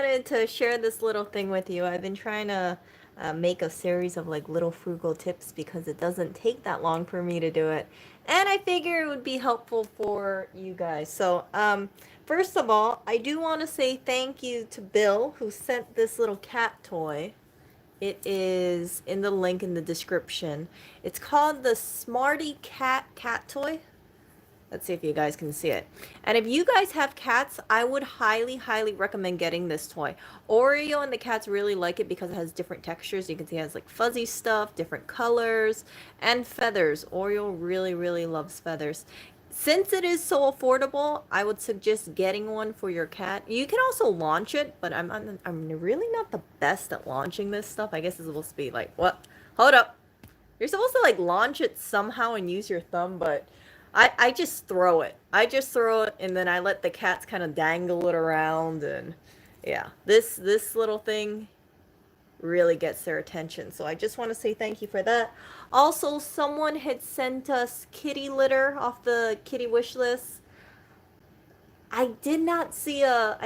wanted to share this little thing with you. I've been trying to make a series of like little frugal tips because it doesn't take that long for me to do it. And I figure it would be helpful for you guys. So, first of all, I do want to say thank you to Bill who sent this little cat toy. It is in the link in the description. It's called the Smarty Cat toy. Let's see if you guys can see it. And if you guys have cats, I would highly, highly recommend getting this toy. Oreo and the cats really like it because it has different textures. You can see it has like fuzzy stuff, different colors, and feathers. Oreo really, really loves feathers. Since it is so affordable, I would suggest getting one for your cat. You can also launch it, but I'm really not the best at launching this stuff. I guess it's supposed to be like, what? Hold up. You're supposed to like launch it somehow and use your thumb, but I just throw it. I just throw it and then I let the cats kind of dangle it around and yeah. This little thing really gets their attention. So I just want to say thank you for that. Also, someone had sent us kitty litter off the kitty wish list. I did not see a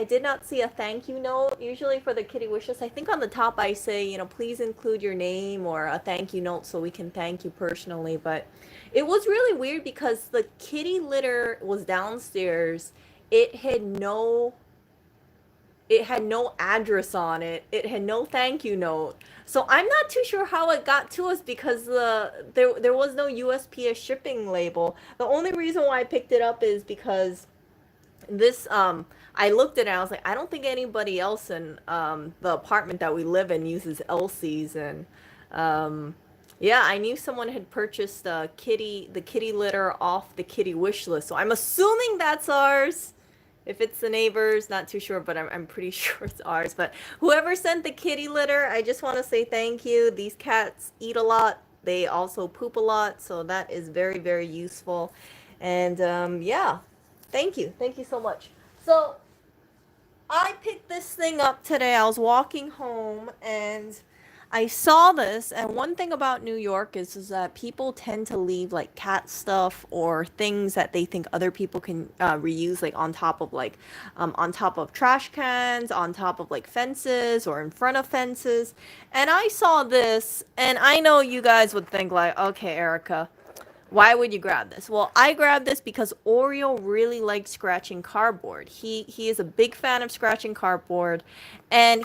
thank you note. Usually for the kitty wishes, I think on the top I say, please include your name or a thank you note so we can thank you personally. But it was really weird because the kitty litter was downstairs. It had no it had no address on it. It had no thank you note. So I'm not too sure how it got to us because there was no USPS shipping label. The only reason why I picked it up is because this I looked at it and I was like, I don't think anybody else in the apartment that we live in uses Elsie's and yeah, I knew someone had purchased the kitty litter off the kitty wish list. So I'm assuming that's ours. If it's the neighbors, not too sure, but I'm pretty sure it's ours. But whoever sent the kitty litter, I just want to say thank you. These cats eat a lot. They also poop a lot, so that is very, very useful. And yeah, thank you. Thank you so much. So I picked this thing up today. I was walking home and I saw this. And one thing about New York is that people tend to leave like cat stuff or things that they think other people can reuse, like on top of trash cans, on top of like fences or in front of fences. And I saw this, and I know you guys would think like, okay, Erica, why would you grab this? Well, I grabbed this because Oreo really likes scratching cardboard. He is a big fan of scratching cardboard, and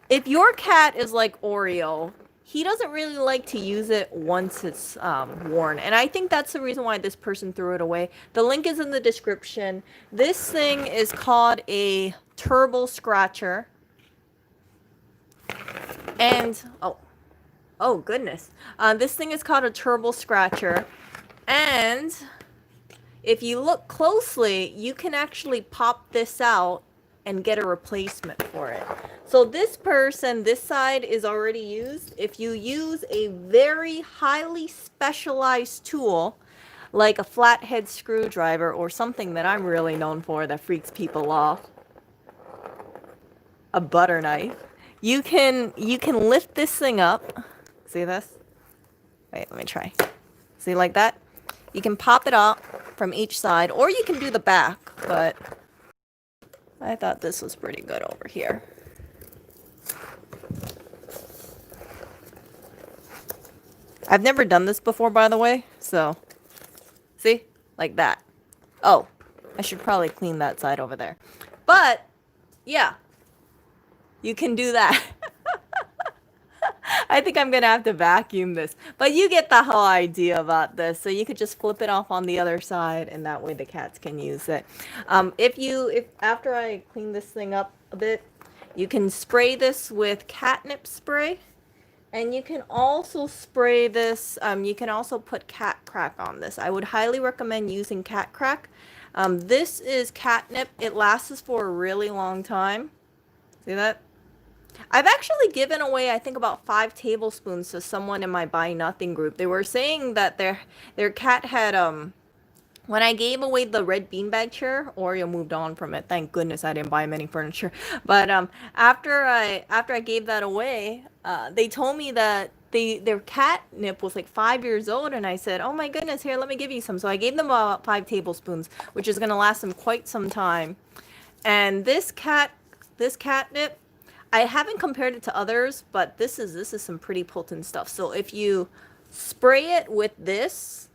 if your cat is like Oreo, he doesn't really like to use it once it's worn. And I think that's the reason why this person threw it away. The link is in the description. This thing is called a turbo scratcher, and oh goodness, this thing is called a turbo scratcher. And if you look closely, you can actually pop this out and get a replacement for it. So this side is already used. If you use a very highly specialized tool, like a flathead screwdriver or something that I'm really known for that freaks people off, a butter knife, you can lift this thing up. See this? Wait, let me try. See, like that? You can pop it up from each side, or you can do the back, but I thought this was pretty good over here. I've never done this before, by the way, so see? Like that. Oh, I should probably clean that side over there. But, yeah, you can do that. I think I'm gonna have to vacuum this, but you get the whole idea about this. So you could just flip it off on the other side, and that way the cats can use it. If after I clean this thing up a bit, you can spray this with catnip spray, and you can also spray this. You can also put cat crack on this. I would highly recommend using cat crack. This is catnip. It lasts for a really long time. See that? I've actually given away, I think, about 5 tablespoons to someone in my Buy Nothing group. They were saying that their cat had when I gave away the red beanbag chair, Oreo moved on from it. Thank goodness I didn't buy him any furniture. But after I gave that away, they told me that their catnip was like 5 years old, and I said, "Oh my goodness, here, let me give you some." So I gave them about 5 tablespoons, which is gonna last them quite some time. And this This catnip, I haven't compared it to others, but this is some pretty potent stuff. So if you spray it with this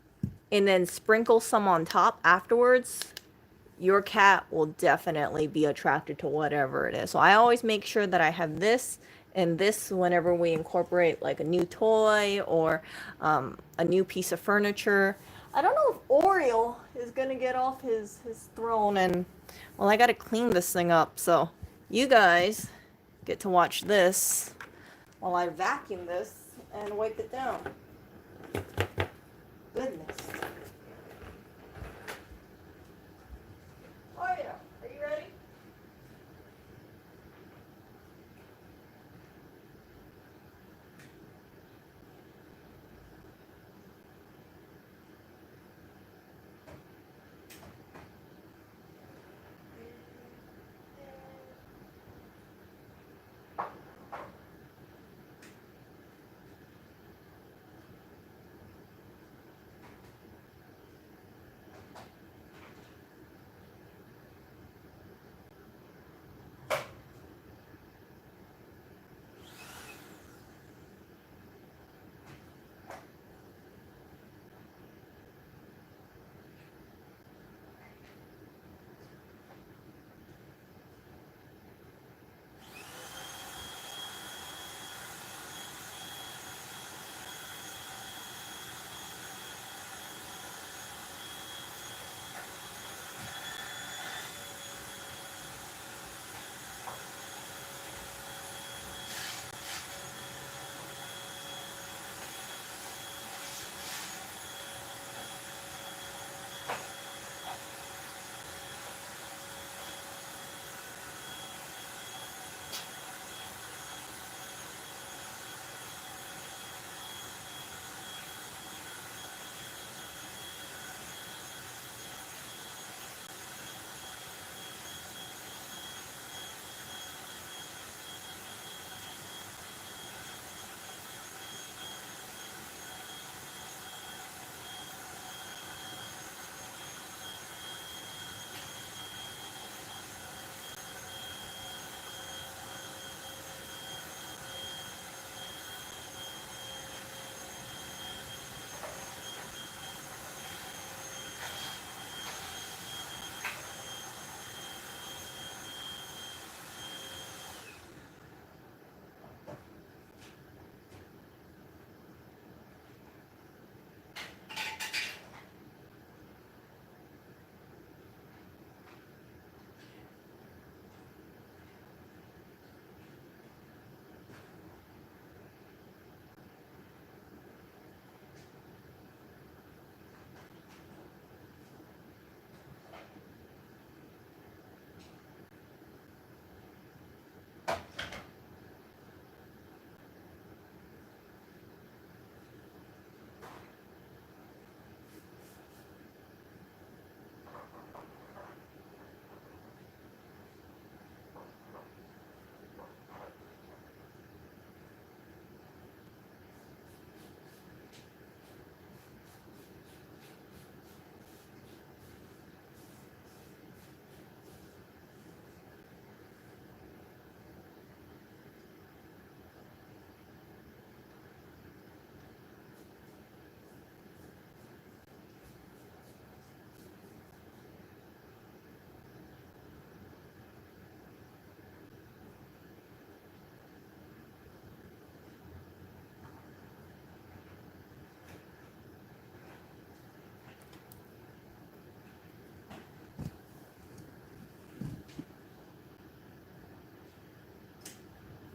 and then sprinkle some on top afterwards, your cat will definitely be attracted to whatever it is. So I always make sure that I have this and this whenever we incorporate like a new toy or a new piece of furniture. I don't know if Oreo is gonna get off his throne, and well, I gotta clean this thing up. So you guys get to watch this while I vacuum this and wipe it down. Goodness. Oh yeah, are you ready?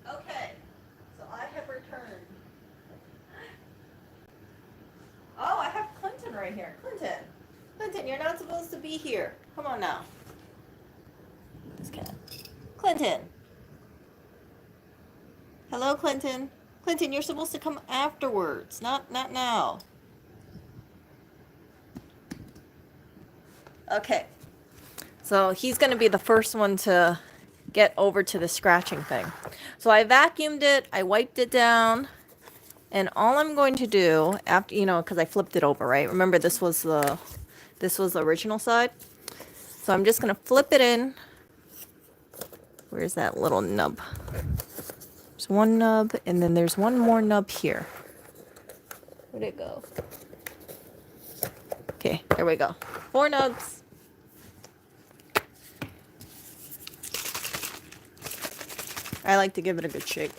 Okay, so I have returned. Oh, I have Clinton right here. Clinton. Clinton, you're not supposed to be here. Come on now. This cat. Clinton. Hello, Clinton. Clinton, you're supposed to come afterwards, not now. Okay. So he's going to be the first one to get over to the scratching thing. So I vacuumed it, I wiped it down, and all I'm going to do after, because I flipped it over, right? Remember this was the original side. So I'm just going to flip it in Where's that little nub? There's one nub, and then there's one more nub here. Where'd it go? Okay, there we go. 4 nubs. I like to give it a good shake.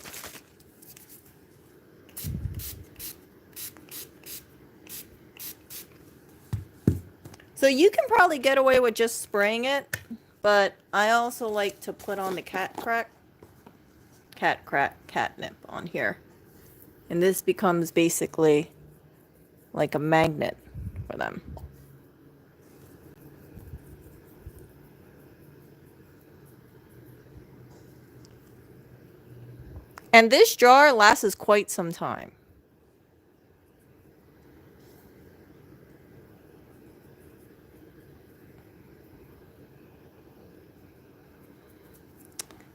So you can probably get away with just spraying it, but I also like to put on the catnip on here. And this becomes basically like a magnet for them. And this jar lasts quite some time.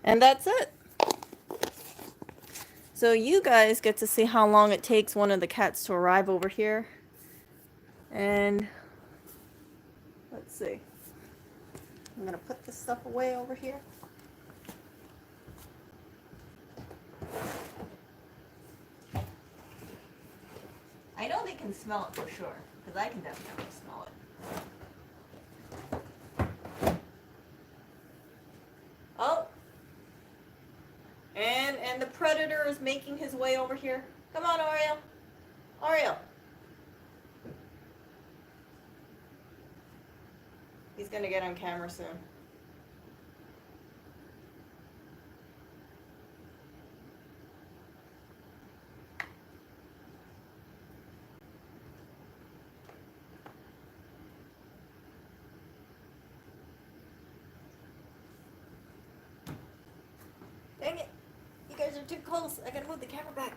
And that's it. So you guys get to see how long it takes one of the cats to arrive over here. And let's see. I'm going to put this stuff away over here. I know they can smell it for sure, because I can definitely smell it. Oh. And the predator is making his way over here. Come on, Oreo. Oreo. He's going to get on camera soon. Dang it. You guys are too close. I gotta move the camera back.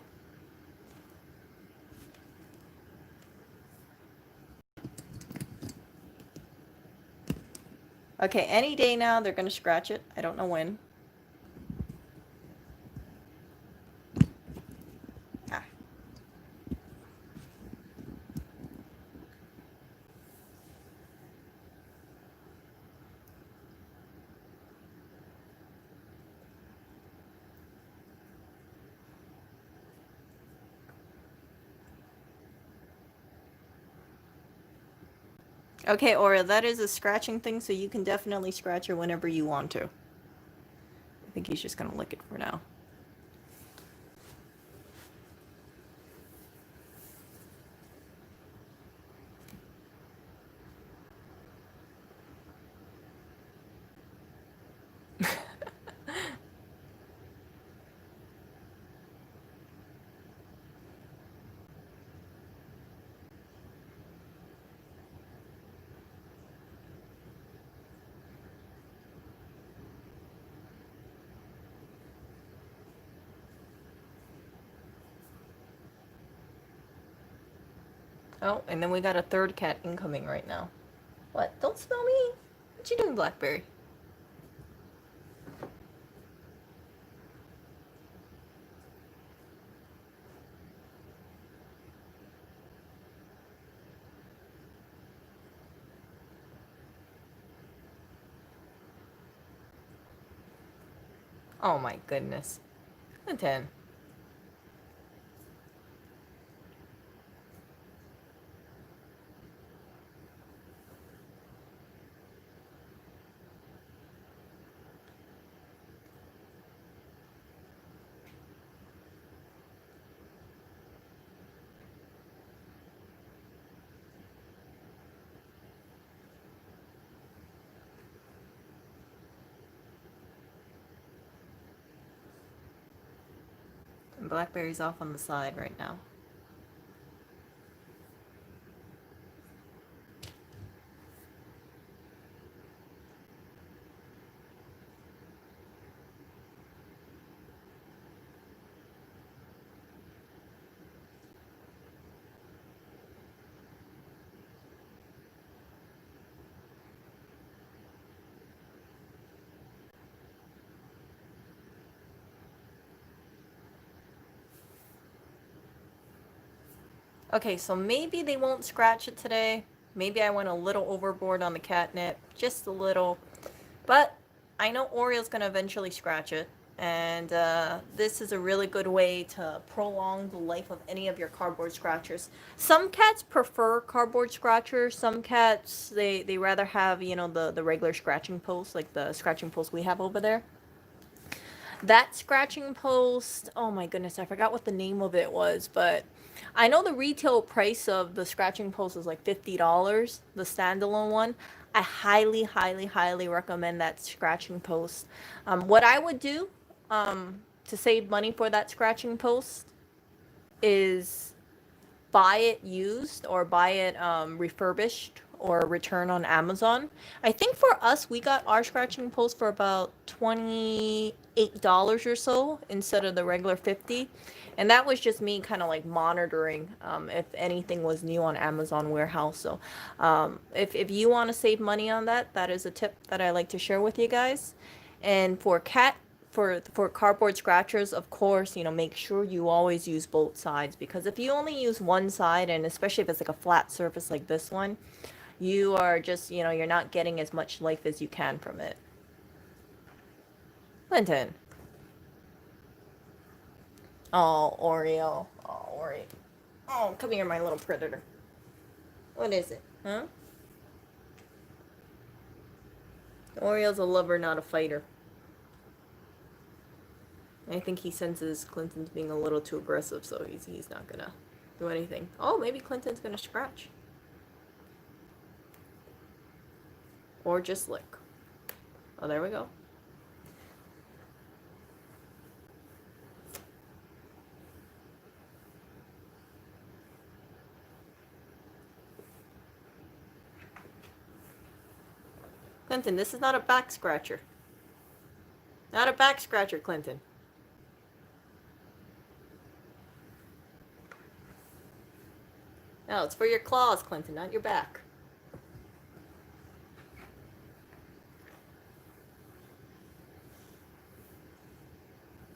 Okay, any day now they're gonna scratch it. I don't know when. Ah. Okay, Oreo, that is a scratching thing, so you can definitely scratch her whenever you want to. I think he's just gonna lick it for now. Oh, and then we got a third cat incoming right now. What? Don't smell me. What you doing, Blackberry? Oh my goodness. A 10. And Blackberry's off on the side right now. Okay, so maybe they won't scratch it today. Maybe I went a little overboard on the catnip. Just a little. But I know Oreo's gonna eventually scratch it, and this is a really good way to prolong the life of any of your cardboard scratchers. Some cats prefer cardboard scratchers. Some cats they rather have, you know, the regular scratching post, like the scratching post we have over there. That scratching post, oh my goodness, I forgot what the name of it was, but I know the retail price of the scratching post is like $50, the standalone one. I highly, highly, highly recommend that scratching post. What I would do to save money for that scratching post is buy it used or buy it refurbished or return on Amazon. I think for us, we got our scratching post for about $28 or so instead of the regular 50. And that was just me kind of like monitoring if anything was new on Amazon warehouse. So if you want to save money on that, that is a tip that I like to share with you guys. And for cardboard scratchers, of course, you know, make sure you always use both sides, because if you only use one side, and especially if it's like a flat surface like this one, you are just, you know, you're not getting as much life as you can from it. Clinton. Oh, Oreo. Oh, Oreo. Oh, come here, my little predator. What is it? Huh? Oreo's a lover, not a fighter. I think he senses Clinton's being a little too aggressive, so he's not gonna do anything. Oh, maybe Clinton's gonna scratch. Or just lick. Oh, there we go. Clinton, this is not a back scratcher. Not a back scratcher, Clinton. No, it's for your claws, Clinton, not your back.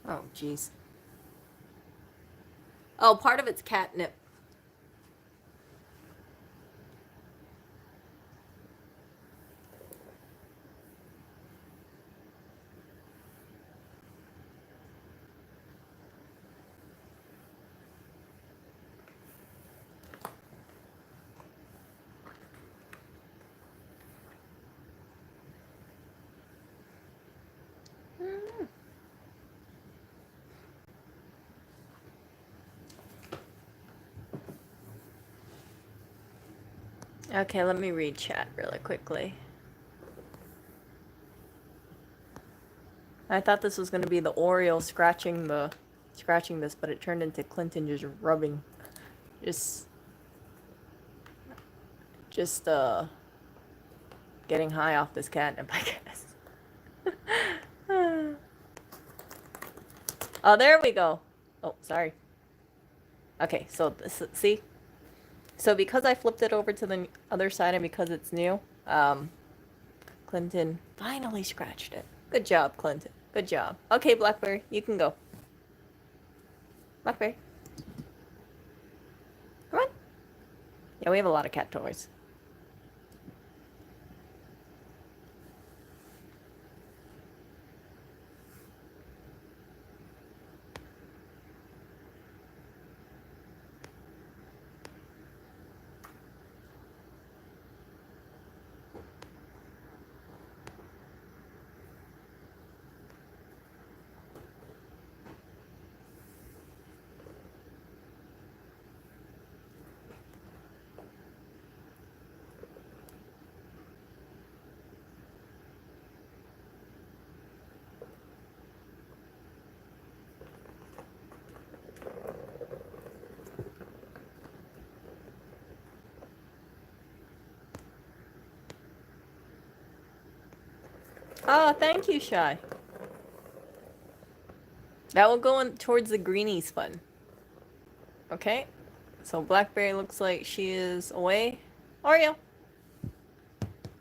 Oh, jeez. Oh, part of it's catnip. Okay, let me read chat really quickly. I thought this was gonna be the Oreo scratching this, but it turned into Clinton just rubbing, just getting high off this catnip, I guess. Oh, there we go. Oh, sorry. Okay, so this, see? So because I flipped it over to the other side and because it's new, Clinton finally scratched it. Good job, Clinton. Good job. Okay, Blackberry, you can go. Blackberry. Come on. Yeah, we have a lot of cat toys. Oh, thank you, Shy. That will go in towards the greenies fund. Okay. So Blackberry looks like she is away. Oreo.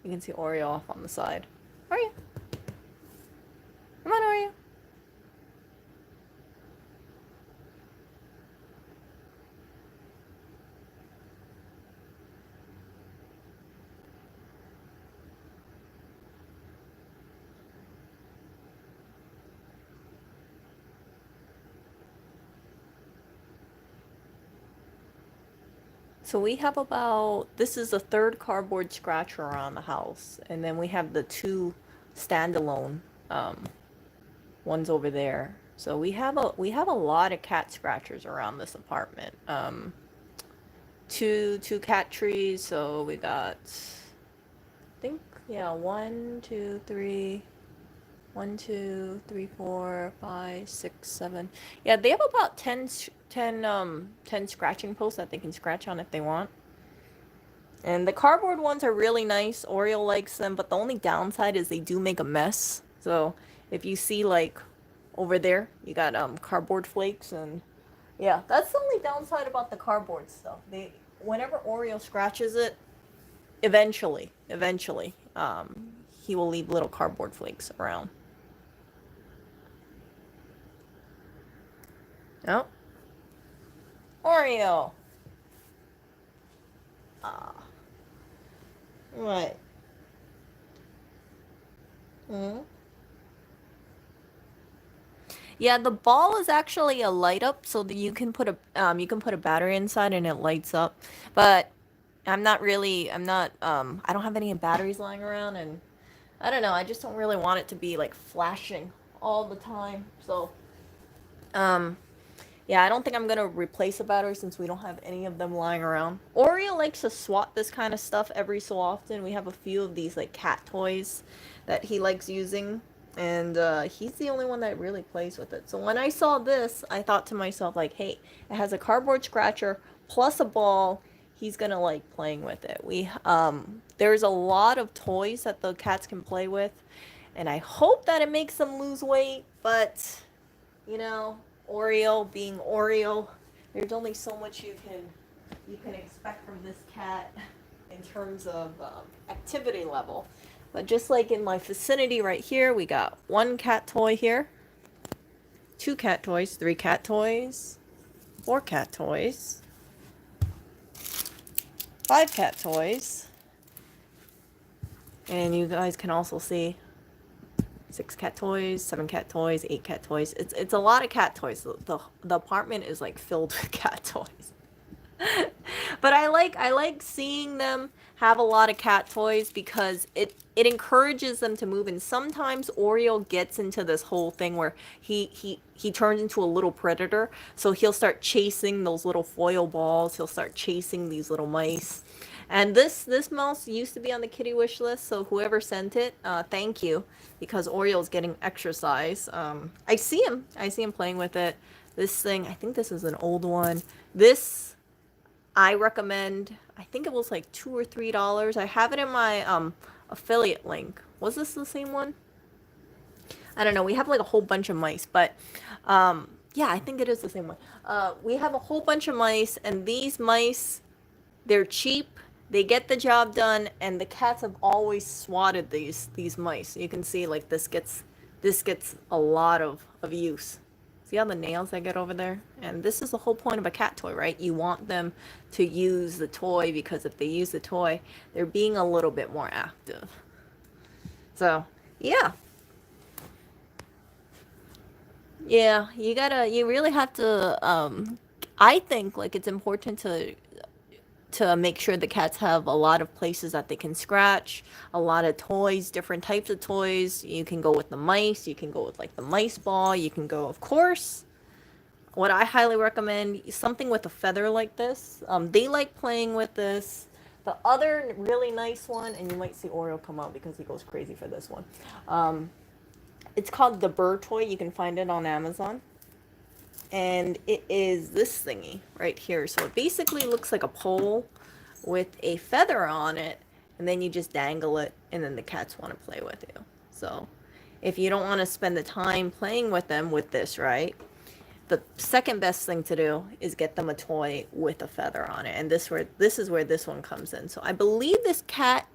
You can see Oreo off on the side. Oreo. Come on, Oreo. So we have about, this is the third cardboard scratcher around the house. And then we have the two standalone um, ones over there. So we have a lot of cat scratchers around this apartment. Two cat trees. So we got, I think, yeah, 1, 2, 3, 4, 5, 6, 7. Yeah, they have about 10 scratching posts that they can scratch on if they want. And the cardboard ones are really nice. Oreo likes them, but the only downside is they do make a mess. So if you see like over there, you got cardboard flakes, and yeah, that's the only downside about the cardboard stuff. They Whenever Oreo scratches it, eventually, he will leave little cardboard flakes around. Oh, Oreo. Ah, what? Hmm? Yeah, the ball is actually a light up, so that you can put a battery inside and it lights up. But I don't have any batteries lying around, and I don't know, I just don't really want it to be like flashing all the time. So, um yeah, I don't think I'm gonna replace a battery since we don't have any of them lying around. Oreo likes to swap this kind of stuff every so often. We have a few of these like cat toys that he likes using, and he's the only one that really plays with it. So when I saw this, I thought to myself like, hey, it has a cardboard scratcher plus a ball. He's gonna like playing with it. There's a lot of toys that the cats can play with, and I hope that it makes them lose weight, but you know, Oreo being Oreo, there's only so much you can expect from this cat in terms of activity level. But just like in my vicinity right here, we got one cat toy here, two cat toys, three cat toys, four cat toys, five cat toys, and you guys can also see 6 cat toys, 7 cat toys, 8 cat toys. It's a lot of cat toys. The apartment is like filled with cat toys. But I like seeing them have a lot of cat toys because it encourages them to move. And sometimes Oreo gets into this whole thing where he turns into a little predator. So he'll start chasing those little foil balls. He'll start chasing these little mice. And this mouse used to be on the kitty wish list, so whoever sent it, thank you, because Oreo's getting exercise. I see him playing with it. This thing, I think this is an old one. This I recommend. I think it was like $2 or $3. I have it in my affiliate link. Was this the same one? I don't know. We have like a whole bunch of mice, but yeah, I think it is the same one. We have a whole bunch of mice, and these mice, they're cheap. They get the job done, and the cats have always swatted these mice. You can see like this gets a lot of use. See all the nails I get over there? And this is the whole point of a cat toy, right? You want them to use the toy because if they use the toy, they're being a little bit more active. So, yeah. Yeah, you really have to I think like it's important to make sure the cats have a lot of places that they can scratch, a lot of toys, different types of toys. You can go with the mice, you can go with like the mice ball, you can go, of course. What I highly recommend is something with a feather like this. They like playing with this. The other really nice one, and you might see Oreo come out because he goes crazy for this one. Um, it's called the Burr toy. You can find it on Amazon. And it is this thingy right here. So it basically looks like a pole with a feather on it, and then you just dangle it, and then the cats want to play with you. So if you don't want to spend the time playing with them with this, right? The second best thing to do is get them a toy with a feather on it, and this is where this one comes in. So I believe this cat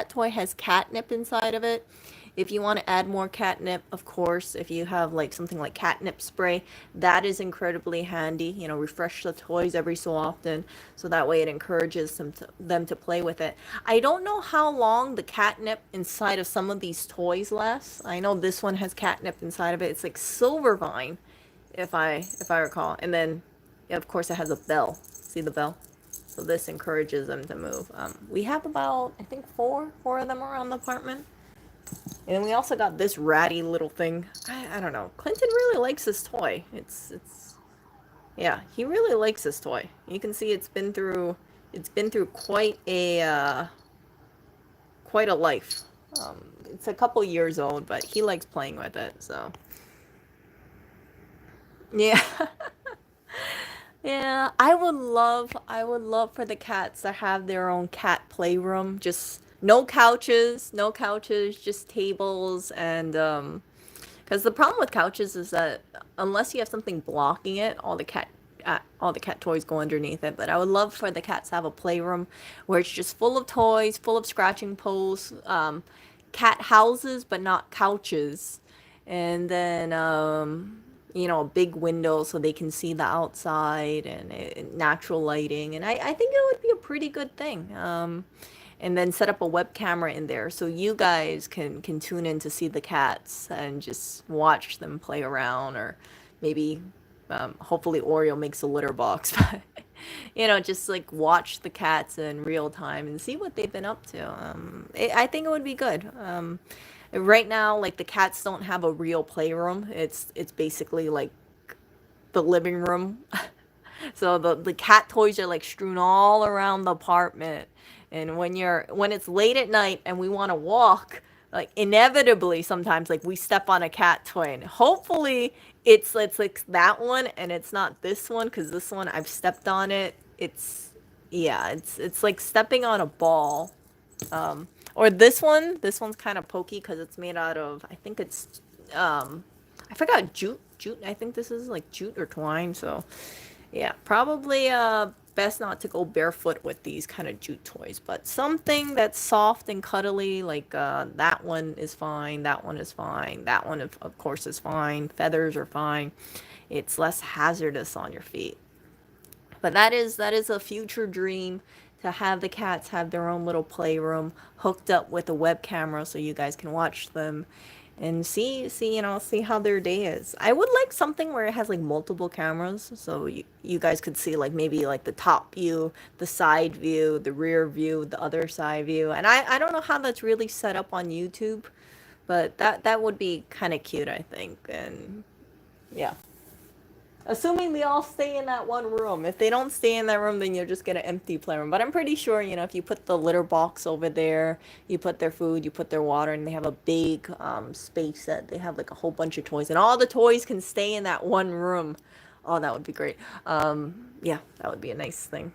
toy has catnip inside of it. If you want to add more catnip, of course, if you have like something like catnip spray, that is incredibly handy. You know, refresh the toys every so often, so that way it encourages them to play with it. I don't know how long the catnip inside of some of these toys lasts. I know this one has catnip inside of it. It's like silver vine, if I recall. And then, yeah, of course, it has a bell. See the bell? So this encourages them to move. We have about, I think, four of them around the apartment. And then we also got this ratty little thing. I don't know. Clinton really likes this toy. Yeah, he really likes this toy. You can see it's been through quite a life. It's a couple years old, but he likes playing with it, so. Yeah. Yeah, I would love for the cats to have their own cat playroom. Just no couches, just tables and because the problem with couches is that unless you have something blocking it, all the cat toys go underneath it. But I would love for the cats to have a playroom where it's just full of toys, full of scratching posts, cat houses, but not couches, and then you know, a big window so they can see the outside and natural lighting. And I think it would be a pretty good thing. And then set up a web camera in there so you guys can tune in to see the cats and just watch them play around, or maybe hopefully Oreo makes a litter box. But you know, just like watch the cats in real time and see what they've been up to. I think it would be good. Right now, like the cats don't have a real playroom. It's basically like the living room. So the cat toys are like strewn all around the apartment. And when it's late at night and we want to walk, like inevitably sometimes like we step on a cat toy, and hopefully it's like that one and it's not this one, because this one I've stepped on it. It's yeah, it's like stepping on a ball. Or this one's kind of pokey because it's made out of, I think it's I forgot, jute. I think this is like jute or twine. So yeah, probably best not to go barefoot with these kind of jute toys, but something that's soft and cuddly, like that one is fine, that one is fine, that one of course is fine, feathers are fine. It's less hazardous on your feet. But that is a future dream, to have the cats have their own little playroom hooked up with a web camera so you guys can watch them and see, you know, see how their day is. I would like something where it has like multiple cameras so you guys could see like maybe like the top view, the side view, the rear view, the other side view. And I don't know how that's really set up on YouTube, but that would be kind of cute, I think. And yeah. Assuming they all stay in that one room. If they don't stay in that room, then you'll just get an empty playroom. But I'm pretty sure, you know, if you put the litter box over there, you put their food, you put their water, and they have a big space that they have like a whole bunch of toys, and all the toys can stay in that one room. Oh, that would be great. Yeah, that would be a nice thing.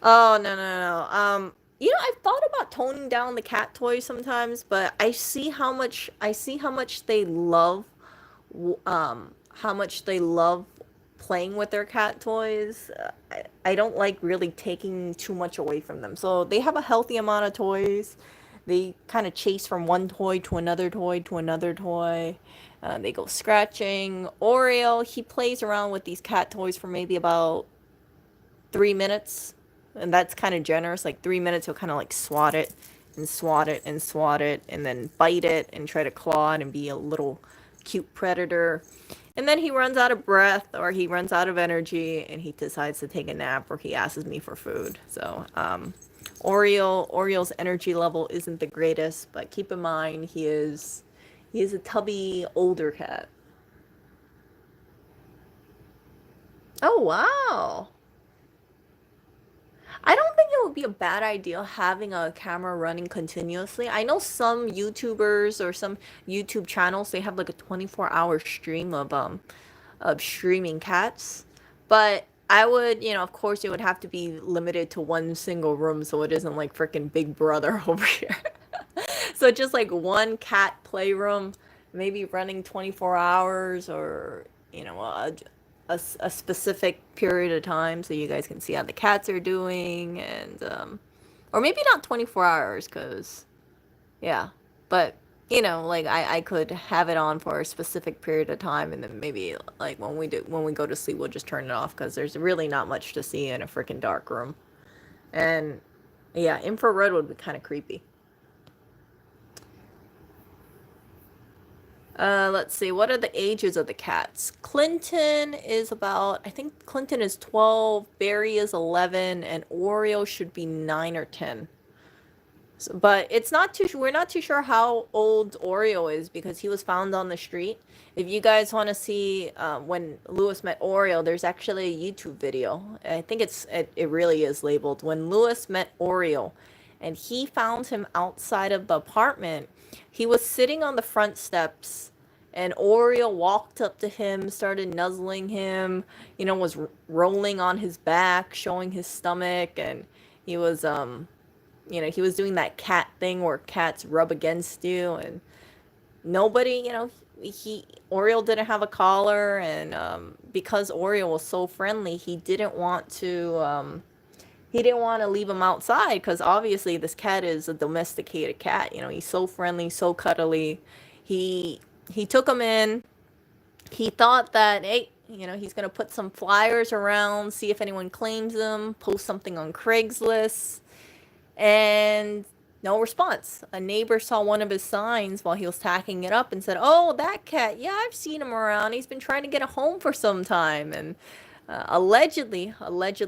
Oh, no, no, no. You know, I've thought about toning down the cat toys sometimes, but I see how much they love playing with their cat toys. I don't like really taking too much away from them. So they have a healthy amount of toys. They kind of chase from one toy to another toy to another toy. They go scratching. Oreo, he plays around with these cat toys for maybe about 3 minutes. And that's kind of generous. Like 3 minutes, he'll kind of like swat it and swat it and swat it and then bite it and try to claw it and be a little cute predator. And then he runs out of breath or he runs out of energy and he decides to take a nap or he asks me for food. So, Oreo's energy level isn't the greatest, but keep in mind he is a tubby older cat. Oh, wow. I don't think it would be a bad idea having a camera running continuously. I know some YouTubers or some YouTube channels, they have like a 24-hour stream of streaming cats. But I would, you know, of course it would have to be limited to one single room so it isn't like freaking Big Brother over here. So just like one cat playroom, maybe running 24 hours, or you know, a specific period of time so you guys can see how the cats are doing. And or maybe not 24 hours, because yeah, but you know, like I could have it on for a specific period of time, and then maybe like when we go to sleep we'll just turn it off because there's really not much to see in a freaking dark room. And yeah, infrared would be kind of creepy. Let's see. What are the ages of the cats? Clinton is about, I think Clinton is 12, Barry is 11, and Oreo should be 9 or 10. So, but it's not too, we're not too sure how old Oreo is because he was found on the street. If you guys want to see when Lewis met Oreo, there's actually a YouTube video. I think it really is labeled When Lewis Met Oreo. And he found him outside of the apartment. He was sitting on the front steps and Oreo walked up to him, started nuzzling him, was rolling on his back, showing his stomach, and he was he was doing that cat thing where cats rub against you, and nobody, he Oreo didn't have a collar, and because Oreo was so friendly, he didn't want to leave him outside because obviously this cat is a domesticated cat. He's so friendly, so cuddly. He took him in. He thought that, hey, he's gonna put some flyers around, see if anyone claims him, post something on Craigslist. And no response. A neighbor saw one of his signs while he was tacking it up and said, "Oh, that cat. Yeah, I've seen him around. He's been trying to get a home for some time." And allegedly,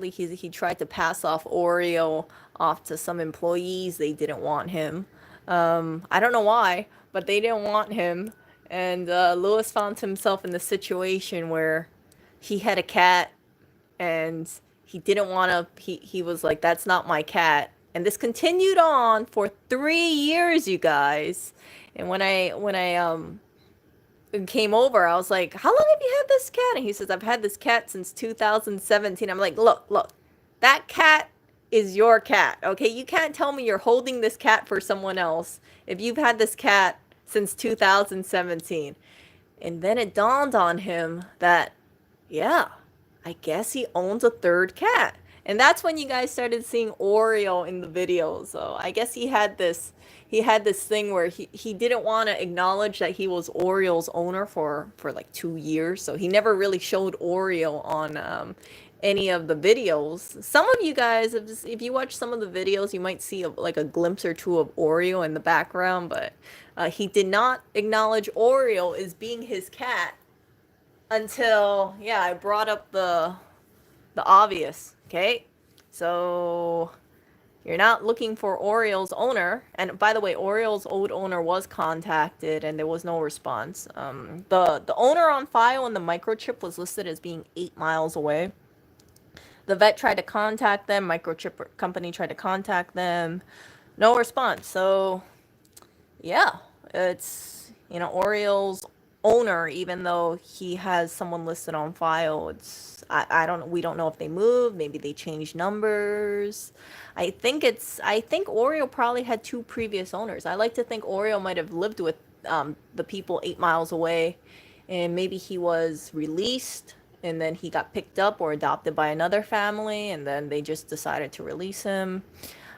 he tried to pass off Oreo off to some employees. They didn't want him. I don't know why, but they didn't want him. And Lewis found himself in the situation where he had a cat, and he didn't want to. He was like, "That's not my cat." And this continued on for 3 years, you guys. And when I came over, I was like, "How long have you had this cat?" And he says, "I've had this cat since 2017. I'm like, look, that cat is your cat, okay? You can't tell me you're holding this cat for someone else if you've had this cat since 2017. And then it dawned on him that, yeah, I guess he owns a third cat. And that's when you guys started seeing Oreo in the videos. So I guess he had this thing where he didn't want to acknowledge that he was Oreo's owner for like 2 years. So he never really showed Oreo on any of the videos. Some of you guys, if you watch some of the videos, you might see like a glimpse or two of Oreo in the background, but he did not acknowledge Oreo as being his cat until, yeah, I brought up the obvious. Okay, so you're not looking for Oreo's owner. And by the way, Oreo's old owner was contacted and there was no response. The owner on file and the microchip was listed as being 8 miles away. The vet tried to contact them. Microchip company tried to contact them. No response. So, yeah, it's, Oreo's owner, even though he has someone listed on file, we don't know if they moved, maybe they changed numbers. I think Oreo probably had 2 previous owners. I like to think Oreo might have lived with the people 8 miles away, and maybe he was released and then he got picked up or adopted by another family, and then they just decided to release him.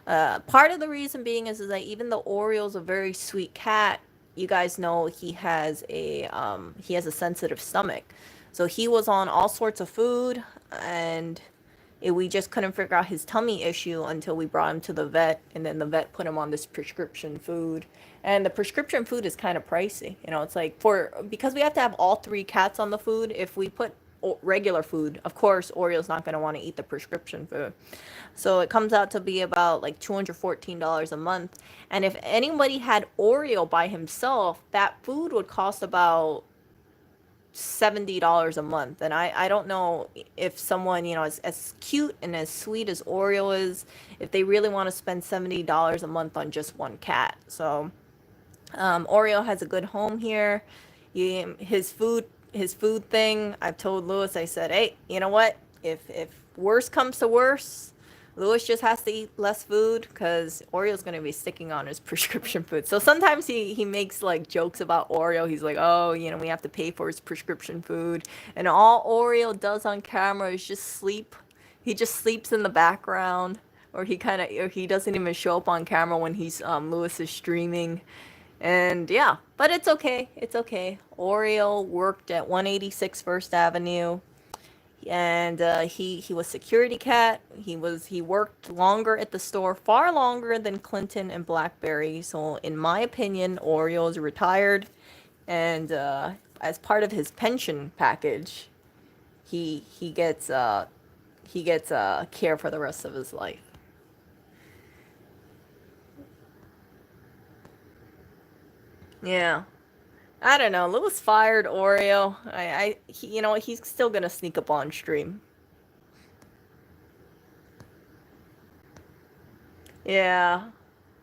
Part of the reason being is that even though Oreo's a very sweet cat, you guys know he has a sensitive stomach. So he was on all sorts of food, and we just couldn't figure out his tummy issue until we brought him to the vet, and then the vet put him on this prescription food. And the prescription food is kind of pricey. It's like because we have to have all 3 cats on the food. If we put regular food, of course, Oreo's not going to want to eat the prescription food. So it comes out to be about like $214 a month. And if anybody had Oreo by himself, that food would cost about $70 a month. And I don't know if someone, as cute and as sweet as Oreo is, if they really want to spend $70 a month on just one cat. So Oreo has a good home here. His food thing, I've told Lewis, I said, hey, you know what? If worse comes to worse, Lewis just has to eat less food because Oreo's going to be sticking on his prescription food. So sometimes he makes like jokes about Oreo. He's like, oh, we have to pay for his prescription food. And all Oreo does on camera is just sleep. He just sleeps in the background, or he doesn't even show up on camera when Lewis is streaming. And yeah, but it's okay. It's okay. Oreo worked at 186 First Avenue. And he was security cat. He worked longer at the store, far longer than Clinton and Blackberry. So in my opinion, Oreo is retired. And as part of his pension package, he gets care for the rest of his life. Yeah. I don't know. Lewis fired Oreo. You know, he's still gonna sneak up on stream. Yeah.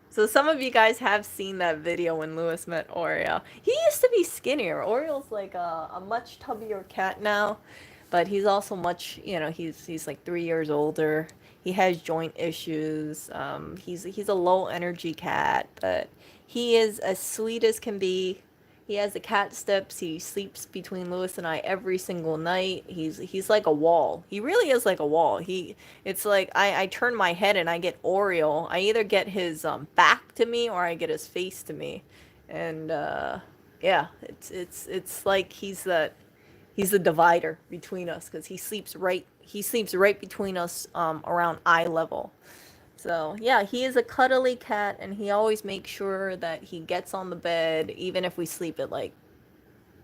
So some of you guys have seen that video when Lewis met Oreo. He used to be skinnier. Oreo's like a much tubbier cat now, but he's also much, you know, he's like 3 years older. He has joint issues. He's a low energy cat, but he is as sweet as can be. He has the cat steps. He sleeps between Lewis and I every single night. He's like a wall. He really is like a wall. It's like I turn my head and I get Oreo. I either get his back to me or I get his face to me, and yeah, it's like he's the divider between us because he sleeps right between us around eye level. So yeah, he is a cuddly cat, and he always makes sure that he gets on the bed, even if we sleep at like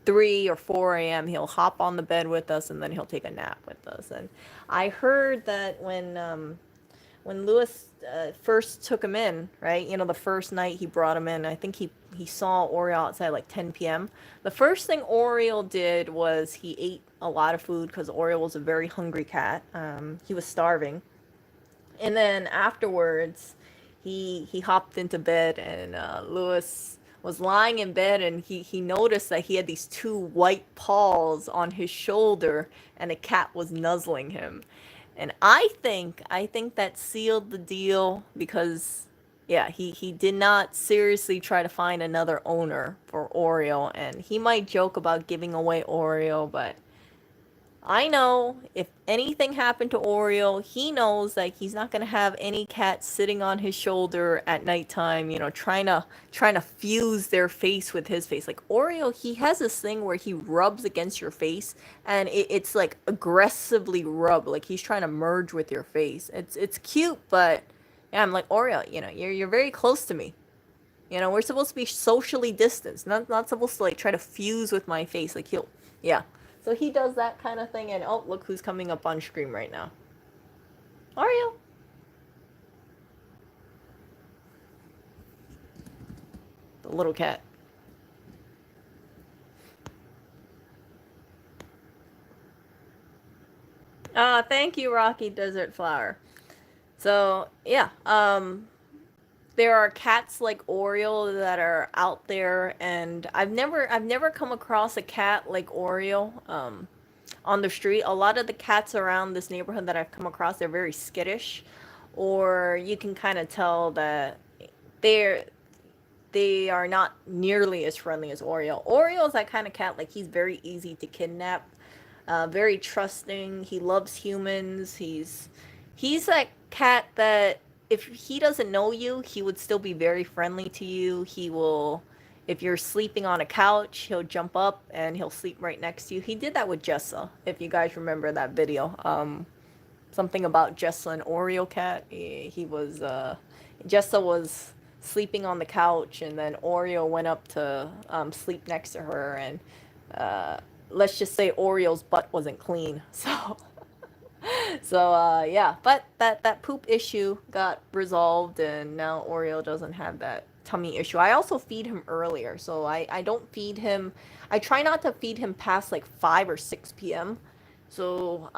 3 or 4 a.m. He'll hop on the bed with us, and then he'll take a nap with us. And I heard that when Lewis first took him in, right? You know, the first night he brought him in, I think he saw Oreo outside like 10 p.m. The first thing Oreo did was he ate a lot of food because Oreo was a very hungry cat. He was starving, and then afterwards, he hopped into bed, and Lewis was lying in bed, and he noticed that he had these two white paws on his shoulder, and a cat was nuzzling him. And I think that sealed the deal because yeah, he did not seriously try to find another owner for Oreo, and he might joke about giving away Oreo, but I know if anything happened to Oreo, he knows that he's not gonna have any cat sitting on his shoulder at nighttime, you know, trying to fuse their face with his face. Like Oreo, he has this thing where he rubs against your face, and it's like aggressively rub, like he's trying to merge with your face. It's cute, but yeah, I'm like Oreo, you know, you're very close to me. You know, we're supposed to be socially distanced, not supposed to like try to fuse with my face. Like he'll, yeah. So he does that kind of thing, and oh, look who's coming up on stream right now. Oreo. The little cat. Thank you, Rocky Desert Flower. So yeah, there are cats like Oreo that are out there, and I've never come across a cat like Oreo on the street. A lot of the cats around this neighborhood that I've come across, they're very skittish, or you can kind of tell that they're they are not nearly as friendly as Oreo. Oreo is that kind of cat, like he's very easy to kidnap, very trusting. He loves humans. He's that cat that if he doesn't know you, he would still be very friendly to you. He will, if you're sleeping on a couch, he'll jump up and he'll sleep right next to you. He did that with Jessa, if you guys remember that video. Something about Jessa and Oreo cat. He was Jessa was sleeping on the couch, and then Oreo went up to sleep next to her, and let's just say Oreo's butt wasn't clean. So yeah, but that poop issue got resolved, and now Oreo doesn't have that tummy issue. I also feed him earlier, so I don't feed him. I try not to feed him past like 5 or 6 p.m. So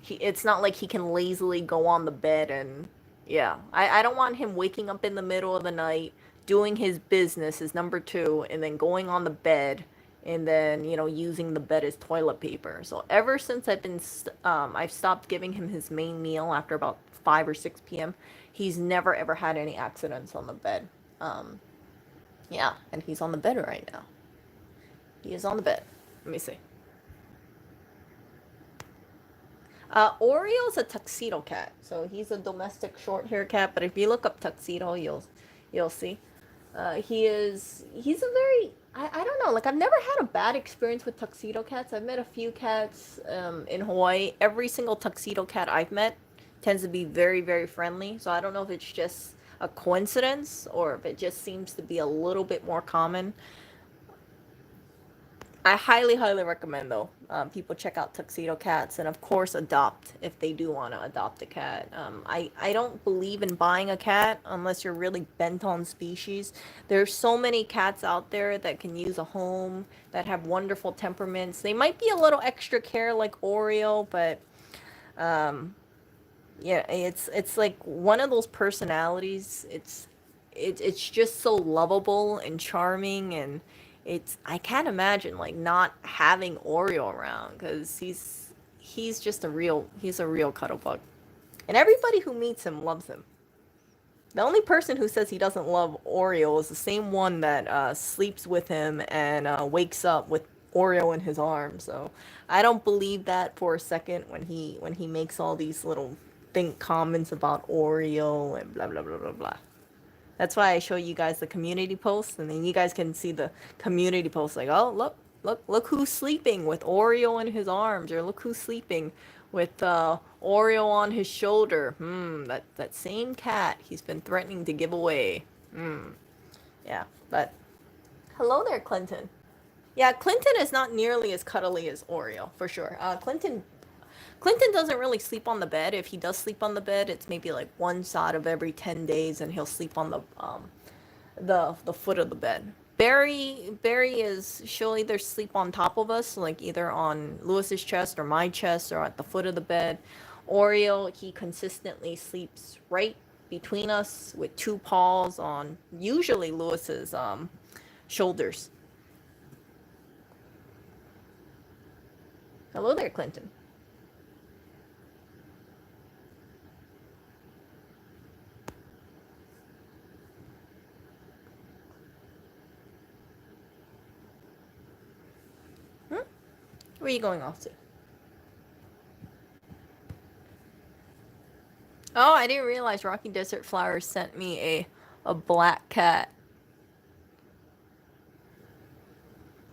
it's not like he can lazily go on the bed, and yeah, I don't want him waking up in the middle of the night doing his business, his number two, and then going on the bed, and then you know using the bed as toilet paper. So ever since I've stopped giving him his main meal after about 5 or 6 p.m. He's never ever had any accidents on the bed. Um, yeah, and he's on the bed right now. He is on the bed. Let me see. Oreo's a tuxedo cat, so he's a domestic short hair cat. But if you look up tuxedo, you'll see. He's a very I don't know, like I've never had a bad experience with tuxedo cats. I've met a few cats in Hawaii. Every single tuxedo cat I've met tends to be very, very friendly. So I don't know if it's just a coincidence or if it just seems to be a little bit more common. I highly, highly recommend though. People check out tuxedo cats, and of course adopt if they do want to adopt a cat. I don't believe in buying a cat unless you're really bent on species. There's so many cats out there that can use a home, that have wonderful temperaments. They might be a little extra care like Oreo, but um, yeah, it's like one of those personalities. It's just so lovable and charming, and it's I can't imagine like not having Oreo around because he's just he's a real cuddle bug, and everybody who meets him loves him. The only person who says he doesn't love Oreo is the same one that sleeps with him and wakes up with Oreo in his arms. So I don't believe that for a second when he makes all these little think comments about Oreo and blah blah blah blah blah. That's why I show you guys the community posts, and then you guys can see the community posts like, oh look who's sleeping with Oreo in his arms, or look who's sleeping with Oreo on his shoulder. That same cat he's been threatening to give away. Yeah, but hello there, Clinton. Yeah, Clinton is not nearly as cuddly as Oreo for sure. Clinton doesn't really sleep on the bed. If he does sleep on the bed, it's maybe like one shot of every 10 days, and he'll sleep on the foot of the bed. Barry is she'll either sleep on top of us, like either on Lewis's chest or my chest, or at the foot of the bed. Oreo, he consistently sleeps right between us with two paws on usually Lewis's shoulders. Hello there, Clinton. Hmm? Where are you going off to? Oh, I didn't realize Rocky Desert Flowers sent me a black cat.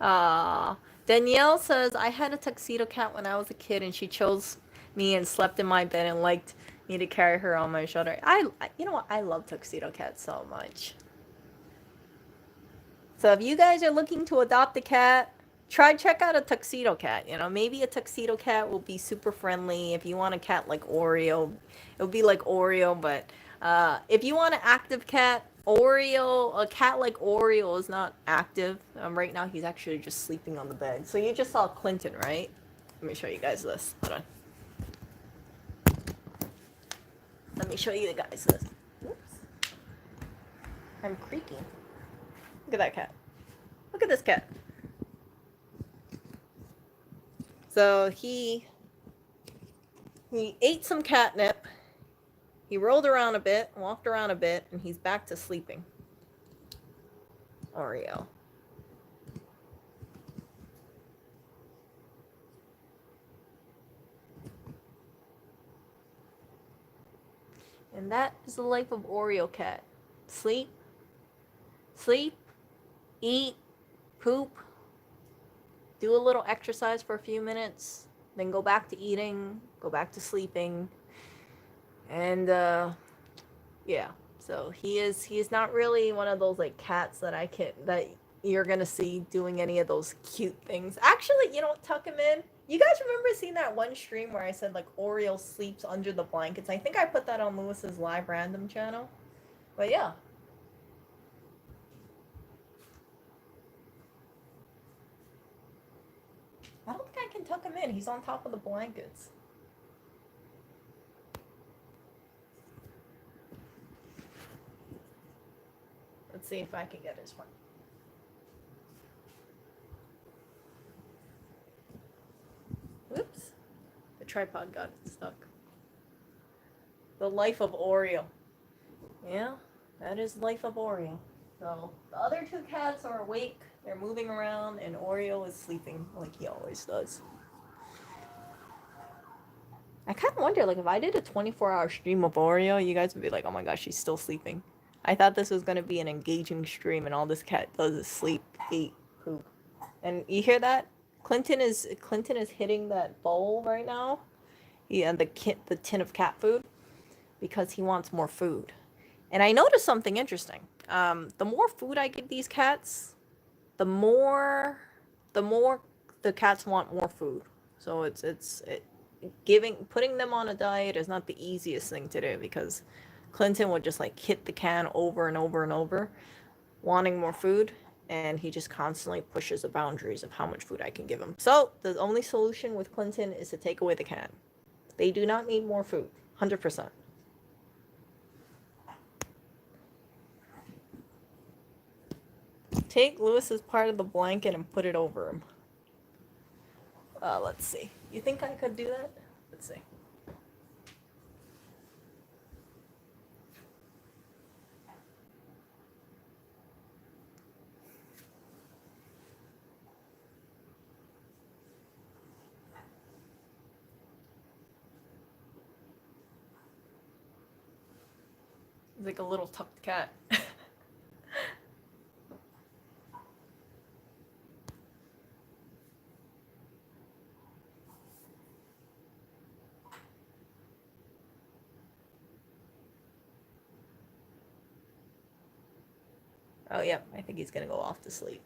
Ah, Danielle says I had a tuxedo cat when I was a kid, and she chose me and slept in my bed and liked me to carry her on my shoulder. You know what? I love tuxedo cats so much. So if you guys are looking to adopt a cat, check out a tuxedo cat. You know, maybe a tuxedo cat will be super friendly. If you want a cat like Oreo, it'll be like Oreo. But if you want an active cat, a cat like Oreo is not active. Right now, he's actually just sleeping on the bed. So you just saw Clinton, right? Let me show you guys this. Hold on. Let me show you guys this. Oops. I'm creaking. Look at that cat. Look at this cat. So he ate some catnip. He rolled around a bit, walked around a bit, and he's back to sleeping. Oreo. And that is the life of Oreo cat. Sleep, sleep, eat, poop, do a little exercise for a few minutes, then go back to eating, go back to sleeping. And yeah, so he is not really one of those like cats that you're gonna see doing any of those cute things. Actually, you know, tuck him in. You guys remember seeing that one stream where I said like Oreo sleeps under the blankets? I think I put that on Lewis's live random channel. But yeah. I don't think I can tuck him in. He's on top of the blankets. Let's see if I can get his one. Whoops. The tripod got stuck. The life of Oreo. Yeah, that is life of Oreo. So the other two cats are awake. They're moving around, and Oreo is sleeping like he always does. I kind of wonder, like, if I did a 24-hour stream of Oreo, you guys would be like, "Oh my gosh, she's still sleeping." I thought this was gonna be an engaging stream, and all this cat does is sleep, eat, poop. And you hear that? Clinton is hitting that bowl right now. Yeah, the tin of cat food because he wants more food. And I noticed something interesting. The more food I give these cats, the more the more the cats want more food. So giving putting them on a diet is not the easiest thing to do because Clinton would just like hit the can over and over and over, wanting more food, and he just constantly pushes the boundaries of how much food I can give him. So the only solution with Clinton is to take away the can. They do not need more food, 100%. Take Lewis's part of the blanket and put it over him. Let's see. You think I could do that? Let's see. He's like a little tucked cat. Oh, yeah, I think he's gonna go off to sleep.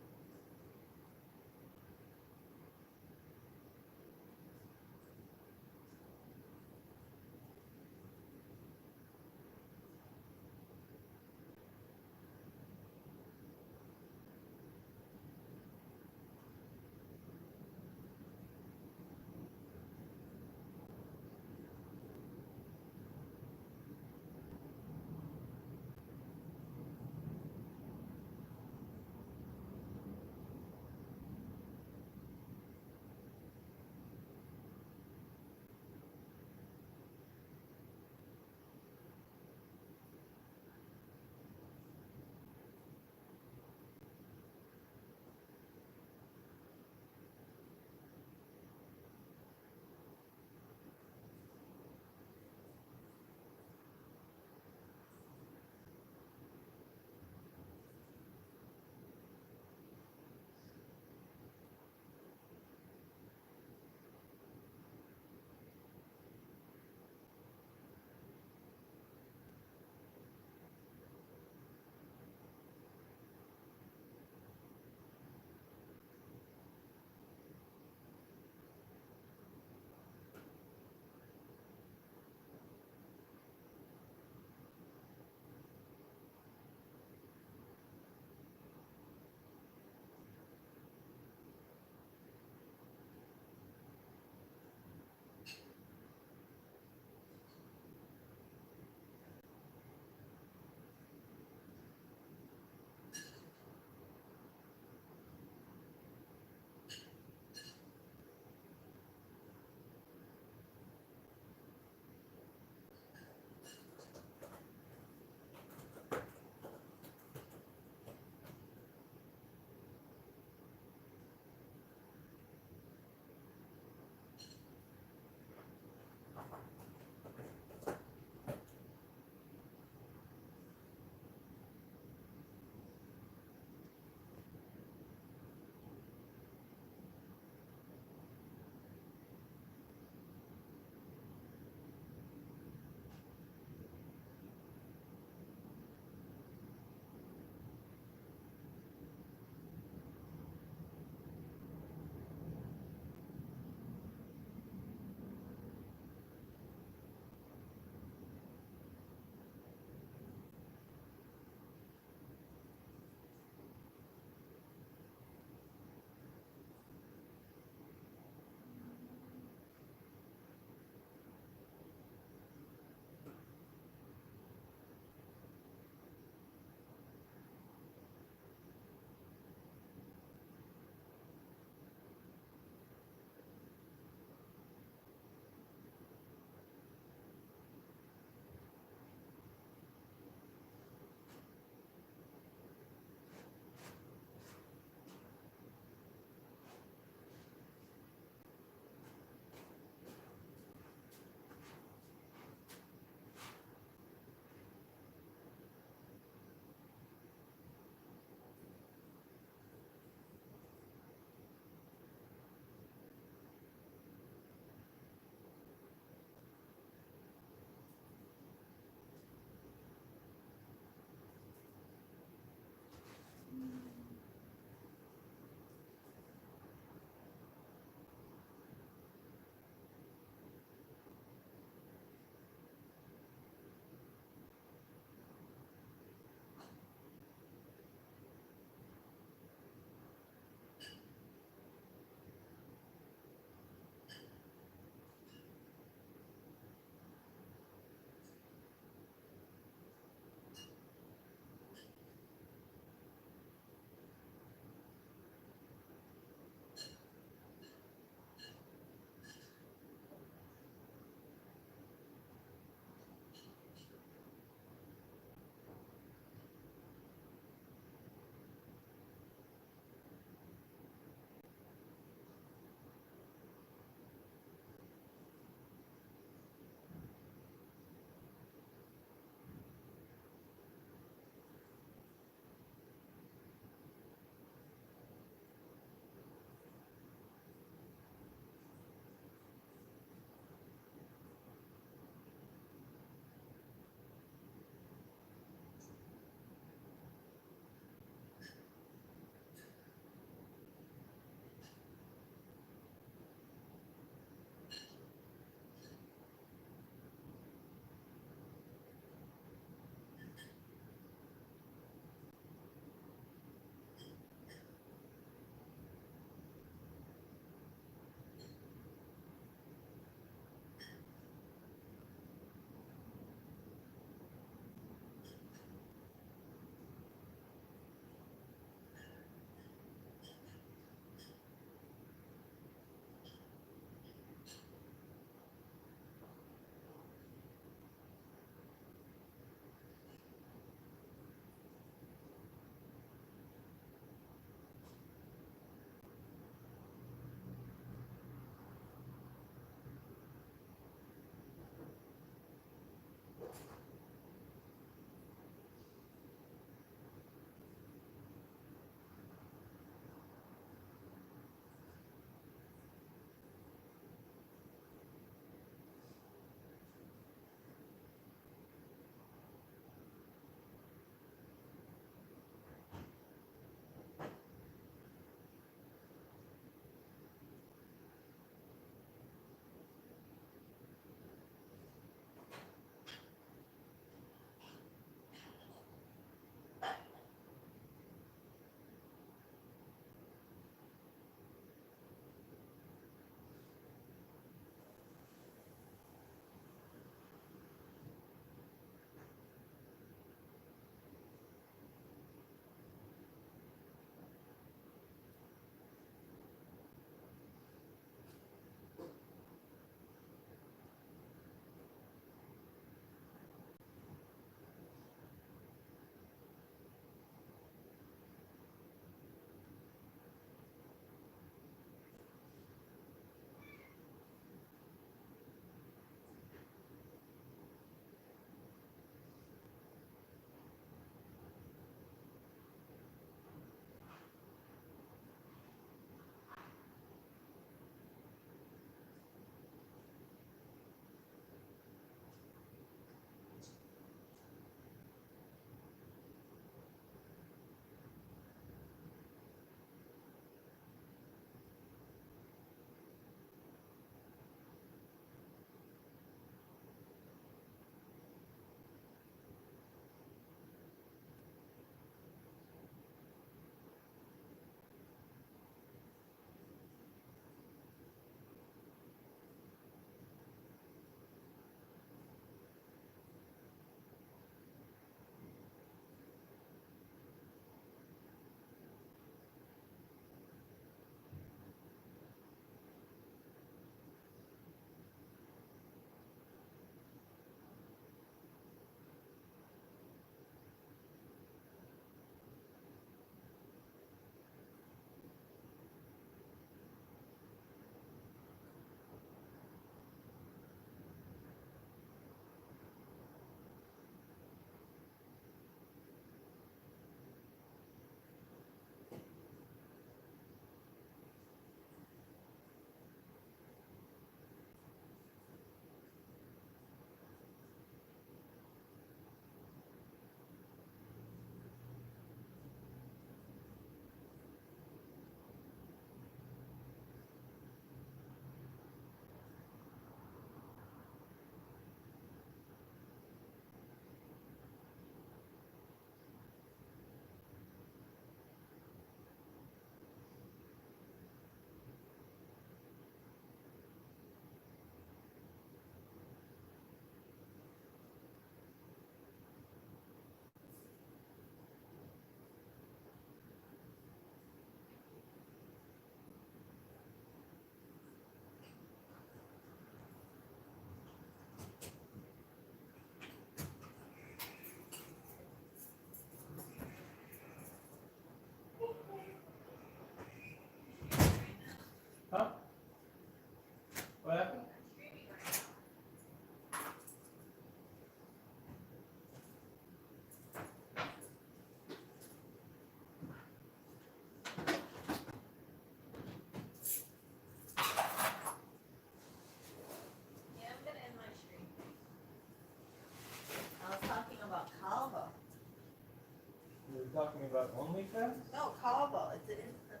talking about OnlyFans? No, Kava. It's an instant.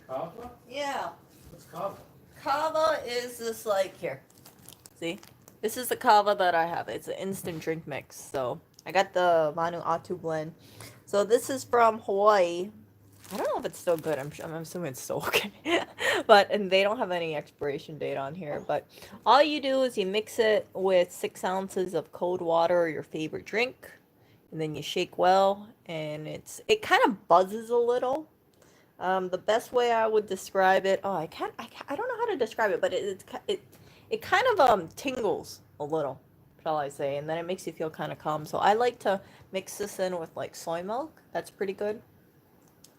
Kava? Yeah. What's Kava? Kava is this like here. See? This is the Kava that I have. It's an instant drink mix. So I got the Vanuatu blend. So this is from Hawaii. I don't know if it's still good. I'm assuming it's still okay. And they don't have any expiration date on here. But all you do is you mix it with 6 ounces of cold water or your favorite drink, and then you shake well, and it kind of buzzes a little. The best way I would describe it, I don't know how to describe it, but it kind of tingles a little, shall I say, and then it makes you feel kind of calm. So I like to mix this in with like soy milk. That's pretty good.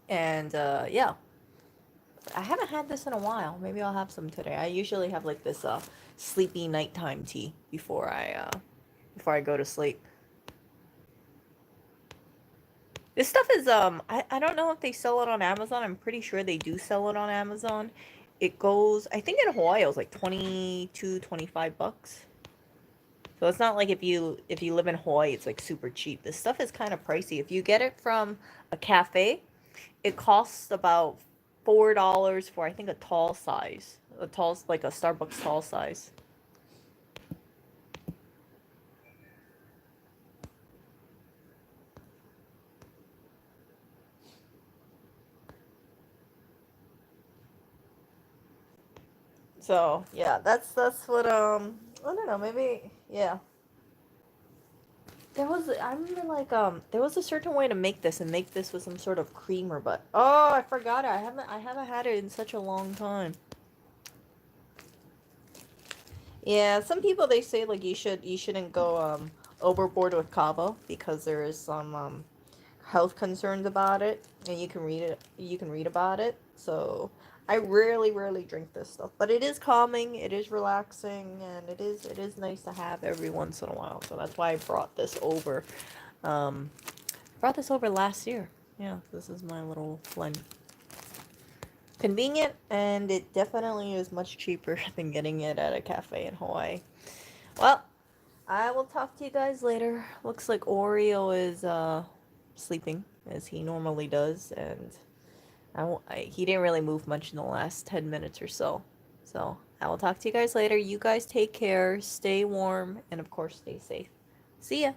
And yeah, I haven't had this in a while. Maybe I'll have some today. I usually have like this sleepy nighttime tea before I go to sleep. This stuff is I don't know if they sell it on Amazon. I'm pretty sure they do sell it on Amazon. It goes, I think in Hawaii it was like 22, 25 bucks. So it's not like if you live in Hawaii it's like super cheap. This stuff is kind of pricey. If you get it from a cafe, it costs about $4 for I think a tall size. Like a Starbucks tall size. So yeah, that's what I don't know, maybe yeah. I remember like there was a certain way to make this and make this with some sort of creamer, but oh I forgot it. I haven't had it in such a long time. Yeah, some people they say like you shouldn't go overboard with kava because there is some health concerns about it, and you can read about it. So I rarely drink this stuff, but it is calming, it is relaxing, and it is nice to have every once in a while. So that's why I brought this over. Brought this over last year. Yeah, this is my little blend. Convenient, and it definitely is much cheaper than getting it at a cafe in Hawaii. Well, I will talk to you guys later. Looks like Oreo is sleeping as he normally does, and he didn't really move much in the last 10 minutes or so. So I will talk to you guys later. You guys take care, stay warm, and of course stay safe. See ya.